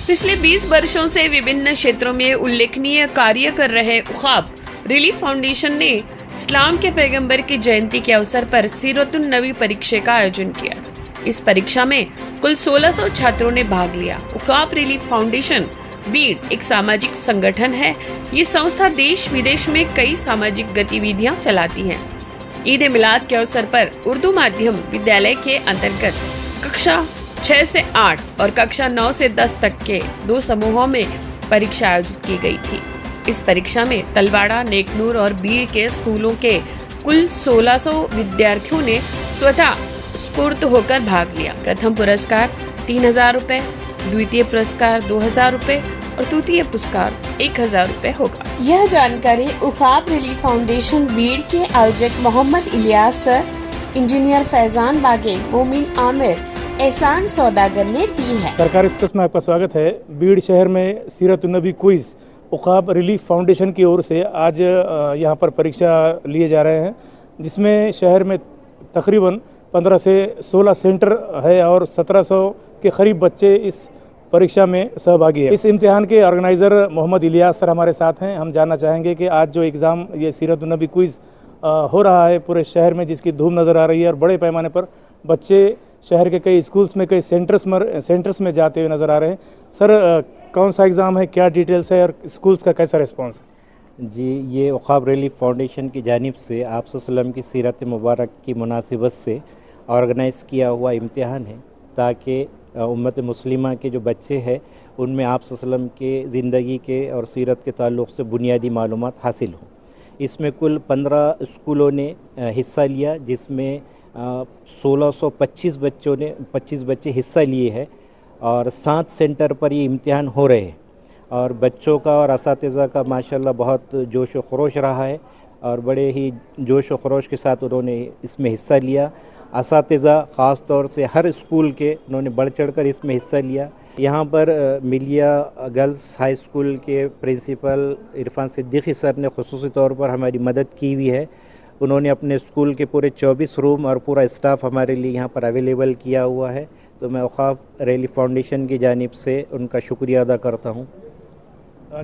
पिछले 20 वर्षों से विभिन्न क्षेत्रों में उल्लेखनीय कार्य कर रहे उखाब रिलीफ फाउंडेशन ने इस्लाम के पैगंबर की जयंती के अवसर पर सीरतुन नबी परीक्षा का आयोजन किया। इस परीक्षा में कुल 1600 छात्रों ने भाग लिया। उखाब रिलीफ फाउंडेशन बीड एक सामाजिक संगठन है। ये संस्था देश विदेश में कई सामाजिक गतिविधियां चलाती है। ईद मिलाद के अवसर पर उर्दू माध्यम विद्यालय के अंतर्गत कक्षा 6 से 8 और कक्षा 9 से 10 तक के 2 समूहों में परीक्षा आयोजित की गई थी। इस परीक्षा में तलवाड़ा, नेकनूर और बीड़ के स्कूलों के कुल 1600 विद्यार्थियों ने स्वतः स्फूर्त होकर भाग लिया। प्रथम पुरस्कार 3000 रुपए, द्वितीय पुरस्कार 2000 रुपए और तृतीय पुरस्कार 1000 रुपए होगा। यह जानकारी उखाब रिलीफ फाउंडेशन बीड़ के आयोजक मोहम्मद इलियास सर, इंजीनियर फैजान बागे, मोमिन आमिर, एहसान सौदागर ने दी है। सरकारी एक्सप्रेस में आपका स्वागत है। बीड़ शहर में सीरतुन नबी क्विज उखाब रिलीफ फाउंडेशन की ओर से आज यहाँ पर परीक्षा लिए जा रहे हैं, जिसमें शहर में तकरीबन 15 से 16 सेंटर है और 1700 के करीब बच्चे इस परीक्षा में सहभागी है। इस इम्तिहान के ऑर्गेनाइज़र मोहम्मद इलियास सर हमारे साथ हैं। हम जानना चाहेंगे कि आज जो एग्ज़ाम ये सीरतुन नबी क्विज हो रहा है पूरे शहर में, जिसकी धूम नज़र आ रही है और बड़े पैमाने पर बच्चे शहर के कई स्कूल्स में, कई सेंटर्स में जाते हुए नज़र आ रहे हैं। सर, कौन सा एग्ज़ाम है, क्या डिटेल्स है और स्कूल्स का कैसा रिस्पांस है? जी, ये उखाब रिलीफ फाउंडेशन की जानिब से आप सल्लम की सीरत मुबारक की मुनासिबत से ऑर्गेनाइज़ किया हुआ इम्तिहान है, ताकि उम्मत मुस्लिमा के जो बच्चे हैं उनमें आप सल्लम के ज़िंदगी के और सीरत के ताल्लुक़ से बुनियादी मालूमात हासिल हों। इसमें कुल 15 स्कूलों ने हिस्सा लिया, जिसमें 1625 बच्चे हिस्सा लिए हैं और 7 सेंटर पर ये इम्तिहान हो रहे हैं। और बच्चों का और असातिज़ा का माशाल्लाह बहुत जोश व खरोश रहा है और बड़े ही जोश व खरोश के साथ उन्होंने इसमें हिस्सा लिया। असातिज़ा ख़ास तौर से हर स्कूल के उन्होंने बढ़ चढ़ कर इसमें हिस्सा लिया। यहाँ पर मिलिया गर्ल्स हाई स्कूल के प्रिंसिपल इरफान सिद्दीकी सर ने खुसूसी तौर पर हमारी मदद की हुई है। उन्होंने अपने स्कूल के पूरे 24 रूम और पूरा स्टाफ हमारे लिए यहाँ पर अवेलेबल किया हुआ है, तो मैं उखाब रिलीफ फाउंडेशन की जानिब से उनका शुक्रिया अदा करता हूँ।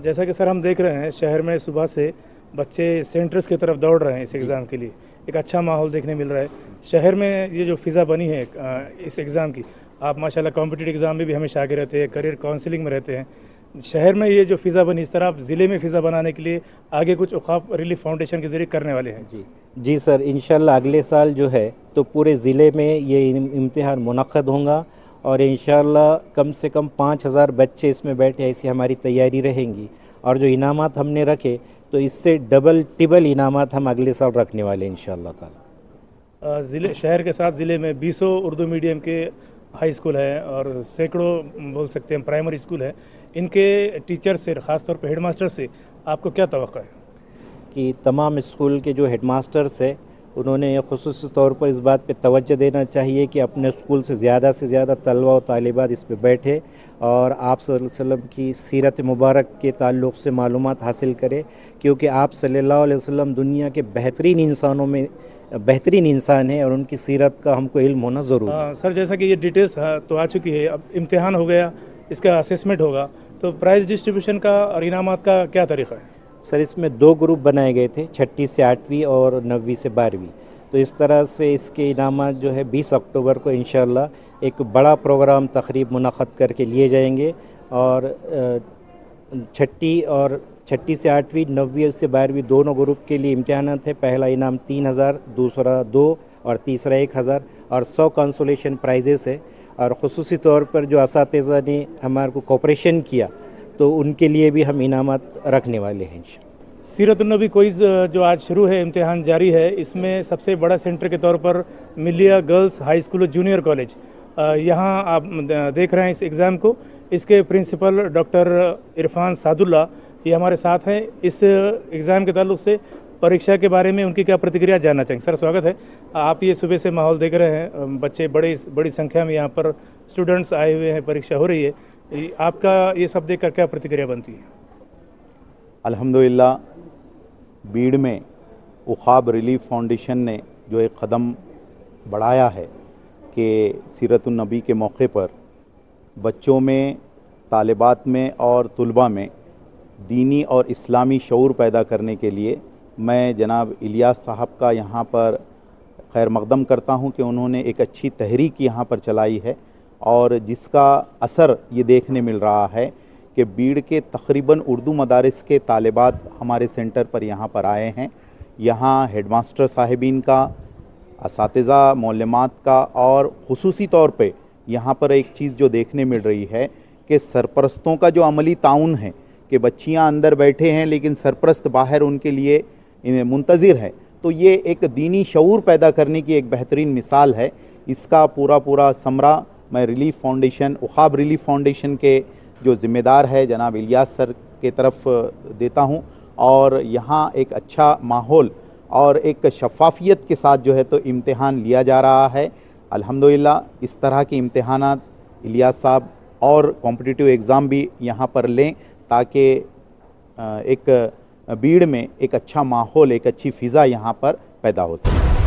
जैसा कि सर हम देख रहे हैं शहर में सुबह से बच्चे सेंटर्स की तरफ दौड़ रहे हैं इस एग्ज़ाम के लिए। एक अच्छा माहौल देखने मिल रहा है शहर में। ये जो फ़िज़ा बनी है इस एग्ज़ाम की, आप माशाल्लाह कॉम्पिटिटिव एग्ज़ाम में भी हमेशा आगे रहते हैं, करियर काउंसलिंग में रहते हैं। शहर में ये जो फ़िज़ा बनी, इस तरह आप ज़िले में फ़िज़ा बनाने के लिए आगे कुछ उखाब रिलीफ फाउंडेशन के ज़रिए करने वाले हैं? जी सर, इंशाल्लाह अगले साल जो है तो पूरे ज़िले में ये इम्तिहान मुनक़्क़द होगा और इंशाल्लाह कम से कम 5000 बच्चे इसमें बैठे, ऐसी हमारी तैयारी रहेंगी। और जो इनामात हमने रखे तो इससे डबल टिबल इनामात हम अगले साल रखने वाले हैं इंशाल्लाह ताला। ज़िले शहर के साथ ज़िले में 20 उर्दू मीडियम के हाई स्कूल है और सैकड़ों बोल सकते हैं प्राइमरी स्कूल है। इनके टीचर से, ख़ास तौर पे हेडमास्टर से आपको क्या तवक्को है? कि तमाम स्कूल के जो हेडमास्टर्स है उन्होंने खुसूसी तौर पर इस बात पे तवज्जो देना चाहिए कि अपने स्कूल से ज़्यादा तलबा और तालिबात इस पे बैठे और आप सल्लल्लाहु अलैहि वसल्लम की सीरत मुबारक के ताल्लुक़ से मालूमात हासिल करे, क्योंकि आप सल्लल्लाहु अलैहि वसल्लम दुनिया के बेहतरीन इंसानों में बेहतरीन इंसान है और उनकी सीरत का हमको इल्म होना ज़रूरी है। सर, जैसा कि ये डिटेल्स तो आ चुकी है, अब इम्तिहान हो गया, इसका असेसमेंट होगा, तो प्राइज़ डिस्ट्रीब्यूशन का और इनामात का क्या तरीक़ा है? सर, इसमें 2 ग्रुप बनाए गए थे, 6ठी से 8वीं और 9वीं से 12वीं। तो इस तरह से इसके इनामात जो है 20 अक्टूबर को इंशाल्लाह एक बड़ा प्रोग्राम तकरीब मुनक़्क़द करके लिए जाएंगे और 6ठी से 8वीं, 9वीं से 12वीं दोनों ग्रुप के लिए इम्तिहानात है। पहला इनाम 3000, दूसरा 2 और तीसरा 1000 और 100 कंसोलेशन प्राइजेस है। और ख़ुसूसी तौर पर जो असातिज़ा ने हमारे को कोऑपरेशन किया तो उनके लिए भी हम इनामात रखने वाले हैं। सीरतुन नबी क्विज़ जो आज शुरू है, इम्तिहान जारी है, इसमें सबसे बड़ा सेंटर के तौर पर मिलिया गर्ल्स हाई स्कूल और जूनियर कॉलेज, यहाँ आप देख रहे हैं इस एग्ज़ाम को। इसके प्रिंसिपल डॉक्टर इरफान सादुल्ला ये हमारे साथ हैं। इस एग्ज़ाम के ताल्लुक़ से परीक्षा के बारे में उनकी क्या प्रतिक्रिया जानना चाहेंगे? सर, स्वागत है। आप ये सुबह से माहौल देख रहे हैं, बच्चे बड़ी संख्या में यहाँ पर स्टूडेंट्स आए हुए हैं, परीक्षा हो रही है, आपका ये सब देखकर क्या प्रतिक्रिया बनती है? अल्हम्दुलिल्लाह, बीड़ में उखाब रिलीफ फाउंडेशन ने जो एक कदम बढ़ाया है कि सीरतुन नबी के मौके पर बच्चों में तालिबात में और तुलबा में दीनी और इस्लामी शऊर पैदा करने के लिए मैं जनाब इलियास साहब का यहाँ पर खैर मकदम करता हूँ कि उन्होंने एक अच्छी तहरीक यहाँ पर चलाई है और जिसका असर ये देखने मिल रहा है कि बीड़ के तकरीबन उर्दू मदारिस के तालिबात हमारे सेंटर पर यहाँ पर आए हैं। यहाँ हेडमास्टर साहिबीन का, असातिज़ा मौलमात का और ख़ुसूसी तौर पे यहाँ पर एक चीज़ जो देखने मिल रही है कि सरपरस्तों का जो अमली ताउन है कि बच्चियाँ अंदर बैठे हैं लेकिन सरपरस्त बाहर उनके लिए मुंतज़िर है, तो ये एक दीनी शऊर पैदा करने की एक बेहतरीन मिसाल है। इसका पूरा समरा मैं रिलीफ फाउंडेशन, उखाब रिलीफ फाउंडेशन के जो ज़िम्मेदार है जनाब इलियास सर के तरफ देता हूँ और यहाँ एक अच्छा माहौल और एक शफाफियत के साथ जो है तो इम्तिहान लिया जा रहा है। अल्हम्दुलिल्लाह इस तरह के इम्तिहानात इलियास साहब और कॉम्पिटिटिव एग्ज़ाम भी यहाँ पर लें ताकि एक बीड़ में एक अच्छा माहौल, एक अच्छी फ़िज़ा यहाँ पर पैदा हो सके।